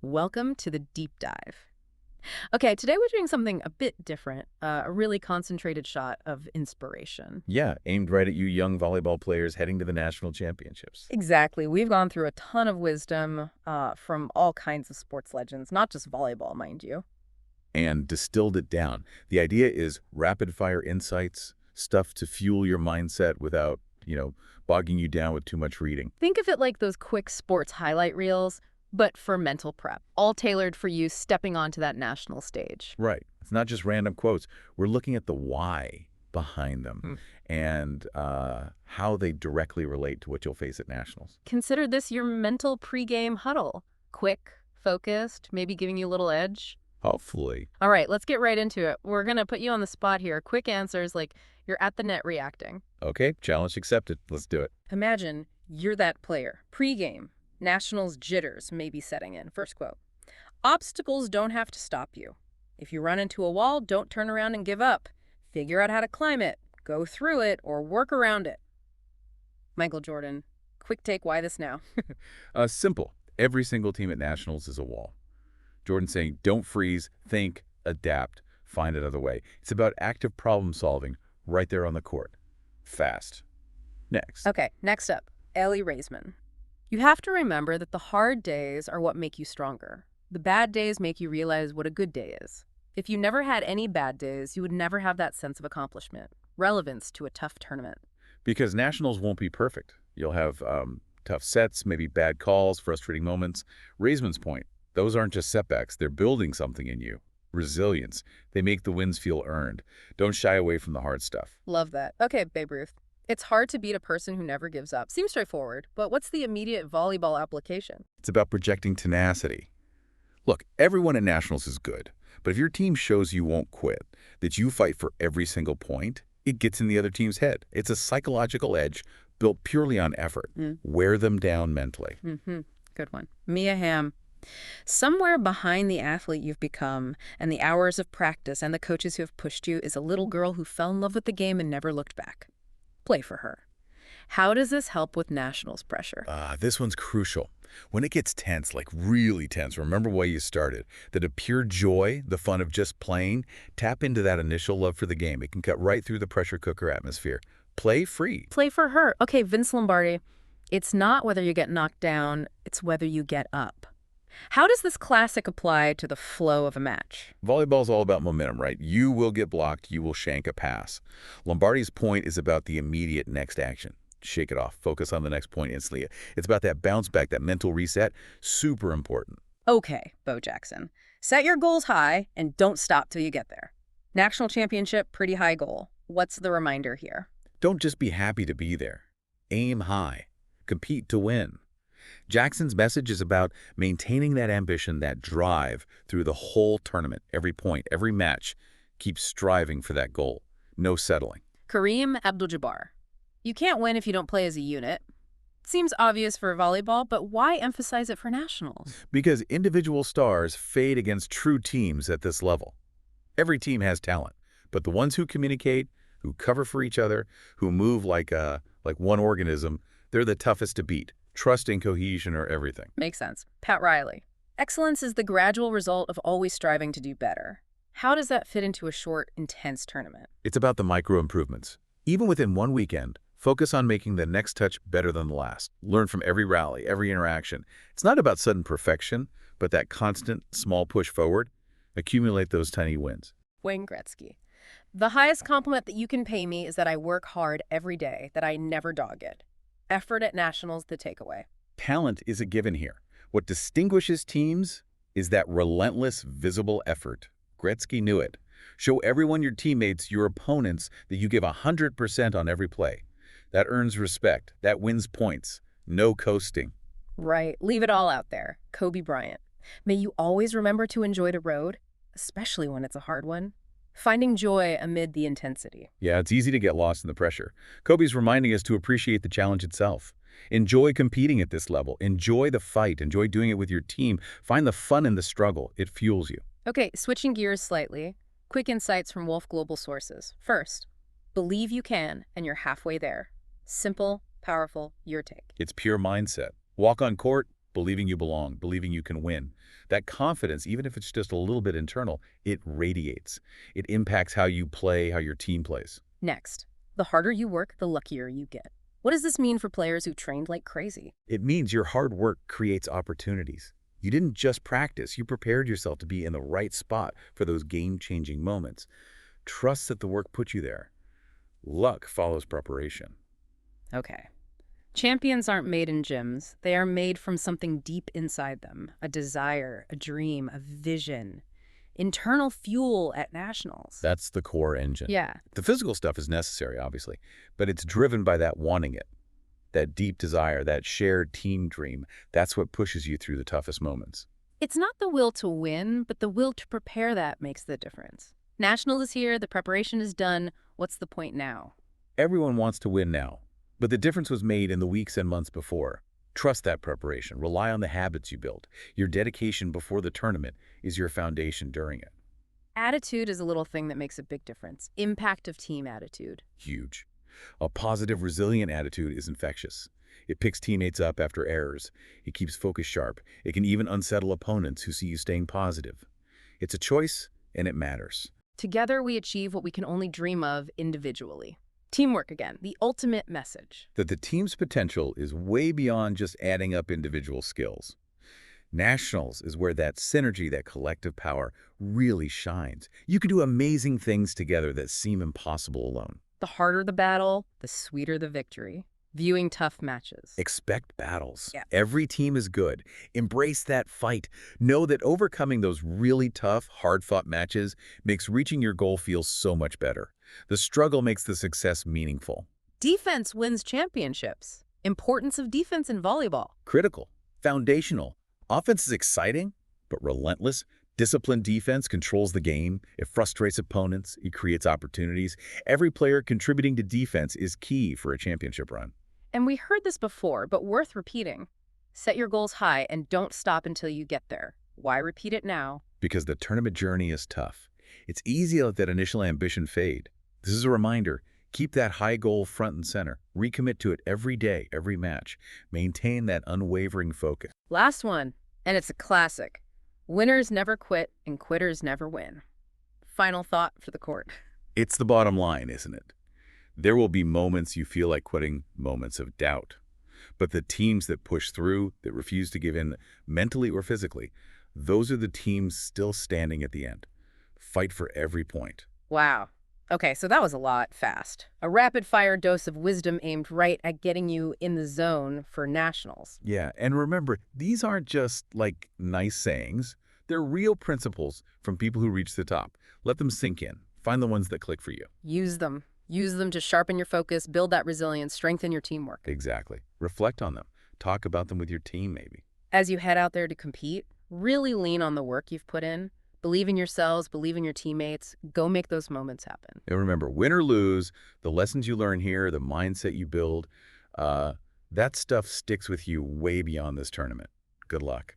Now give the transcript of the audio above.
Welcome to the deep dive. Okay, today we're doing something a bit different, a really concentrated shot of inspiration. Yeah, aimed right at you young volleyball players heading to the national championships. Exactly. We've gone through a ton of wisdom from all kinds of sports legends, not just volleyball, mind you. And distilled it down. The idea is rapid fire insights, stuff to fuel your mindset without, bogging you down with too much reading. Think of it like those quick sports highlight reels, but for mental prep, all tailored for you stepping onto that national stage. Right. It's not just random quotes. We're looking at the why behind them Hmm. and how they directly relate to what you'll face at nationals. Consider this your mental pregame huddle. Quick, focused, maybe giving you a little edge. Hopefully. All right, let's get right into it. We're going to put you on the spot here. Quick answers like you're at the net reacting. Okay, challenge accepted. Let's do it. Imagine you're that player. Pre-game, Nationals jitters may be setting in. First quote. Obstacles don't have to stop you. If you run into a wall, don't turn around and give up. Figure out how to climb it, go through it, or work around it. Michael Jordan. Quick take, why this now? Simple. Every single team at nationals is a wall. Jordan saying, don't freeze, think, adapt, find another way. It's about active problem solving right there on the court. Fast. Next. Okay, next up, Ellie Raisman. You have to remember that the hard days are what make you stronger. The bad days make you realize what a good day is. If you never had any bad days, you would never have that sense of accomplishment, relevance to a tough tournament. Because nationals won't be perfect. You'll have tough sets, maybe bad calls, frustrating moments. Raisman's point, those aren't just setbacks. They're building something in you. Resilience. They make the wins feel earned. Don't shy away from the hard stuff. Love that. Okay, Babe Ruth. It's hard to beat a person who never gives up. Seems straightforward, but what's the immediate volleyball application? It's about projecting tenacity. Look, everyone at nationals is good, but if your team shows you won't quit, that you fight for every single point, it gets in the other team's head. It's a psychological edge built purely on effort. Wear them down mentally. Mm-hmm. Good one. Mia Hamm. Somewhere behind the athlete you've become and the hours of practice and the coaches who have pushed you is a little girl who fell in love with the game and never looked back. Play for her. How does this help with nationals pressure? This one's crucial. When it gets tense, like really tense, remember why you started. That a pure joy, the fun of just playing, tap into that initial love for the game. It can cut right through the pressure cooker atmosphere. Play free. Play for her. Okay, Vince Lombardi. It's not whether you get knocked down, it's whether you get up. How does this classic apply to the flow of a match? Volleyball's all about momentum, right? You will get blocked, you will shank a pass. Lombardi's point is about the immediate next action. Shake it off. Focus on the next point instantly. It's about that bounce back, that mental reset. Super important. Okay, Bo Jackson. Set your goals high and don't stop till you get there. National championship, pretty high goal. What's the reminder here? Don't just be happy to be there. Aim high. Compete to win. Jackson's message is about maintaining that ambition, that drive through the whole tournament, every point, every match. Keep striving for that goal. No settling. Kareem Abdul-Jabbar. You can't win if you don't play as a unit. Seems obvious for volleyball, but why emphasize it for nationals? Because individual stars fade against true teams at this level. Every team has talent, but the ones who communicate, who cover for each other, who move like one organism, they're the toughest to beat. Trust and cohesion are everything. Makes sense. Pat Riley. Excellence is the gradual result of always striving to do better. How does that fit into a short, intense tournament? It's about the micro improvements. Even within one weekend, focus on making the next touch better than the last. Learn from every rally, every interaction. It's not about sudden perfection, but that constant, small push forward. Accumulate those tiny wins. Wayne Gretzky. The highest compliment that you can pay me is that I work hard every day, that I never dog it. Effort at nationals, the takeaway. Talent is a given here. What distinguishes teams is that relentless, visible effort. Gretzky knew it. Show everyone, your teammates, your opponents, that you give 100% on every play. That earns respect. That wins points. No coasting. Right. Leave it all out there. Kobe Bryant. May you always remember to enjoy the road, especially when it's a hard one. Finding joy amid the intensity. Yeah, it's easy to get lost in the pressure. Kobe's reminding us to appreciate the challenge itself. Enjoy competing at this level. Enjoy the fight. Enjoy doing it with your team. Find the fun in the struggle. It fuels you. Okay, switching gears slightly. Quick insights from Wolf Global sources. First, believe you can, and you're halfway there. Simple, powerful, your take. It's pure mindset. Walk on court, believing you belong, believing you can win. That confidence, even if it's just a little bit internal, it radiates. It impacts how you play, how your team plays. Next, the harder you work, the luckier you get. What does this mean for players who trained like crazy? It means your hard work creates opportunities. You didn't just practice, you prepared yourself to be in the right spot for those game-changing moments. Trust that the work put you there. Luck follows preparation. Okay. Champions aren't made in gyms. They are made from something deep inside them. A desire, a dream, a vision. Internal fuel at nationals. That's the core engine. Yeah. The physical stuff is necessary, obviously, but it's driven by that wanting it, that deep desire, that shared team dream. That's what pushes you through the toughest moments. It's not the will to win, but the will to prepare that makes the difference. National is here, the preparation is done. What's the point now? Everyone wants to win now, but the difference was made in the weeks and months before. Trust that preparation. Rely on the habits you build. Your dedication before the tournament is your foundation during it. Attitude is a little thing that makes a big difference. Impact of team attitude. Huge. A positive, resilient attitude is infectious. It picks teammates up after errors. It keeps focus sharp. It can even unsettle opponents who see you staying positive. It's a choice, and it matters. Together, we achieve what we can only dream of individually. Teamwork again, the ultimate message. That the team's potential is way beyond just adding up individual skills. Nationals is where that synergy, that collective power, really shines. You can do amazing things together that seem impossible alone. The harder the battle, the sweeter the victory. Viewing tough matches. Expect battles. Yeah. Every team is good. Embrace that fight. Know that overcoming those really tough, hard-fought matches makes reaching your goal feel so much better. The struggle makes the success meaningful. Defense wins championships. Importance of defense in volleyball. Critical. Foundational. Offense is exciting, but relentless. Disciplined defense controls the game. It frustrates opponents. It creates opportunities. Every player contributing to defense is key for a championship run. And we heard this before, but worth repeating. Set your goals high and don't stop until you get there. Why repeat it now? Because the tournament journey is tough. It's easy to let that initial ambition fade. This is a reminder. Keep that high goal front and center. Recommit to it every day, every match. Maintain that unwavering focus. Last one, and it's a classic. Winners never quit and quitters never win. Final thought for the court. It's the bottom line, isn't it? There will be moments you feel like quitting, moments of doubt. But the teams that push through, that refuse to give in mentally or physically, those are the teams still standing at the end. Fight for every point. Wow. Okay, so that was a lot fast. A rapid-fire dose of wisdom aimed right at getting you in the zone for nationals. Yeah, and remember, these aren't just like nice sayings. They're real principles from people who reach the top. Let them sink in. Find the ones that click for you. Use them. Use them to sharpen your focus, build that resilience, strengthen your teamwork. Exactly. Reflect on them. Talk about them with your team, maybe. As you head out there to compete, really lean on the work you've put in. Believe in yourselves, believe in your teammates. Go make those moments happen. And remember, win or lose, the lessons you learn here, the mindset you build, that stuff sticks with you way beyond this tournament. Good luck.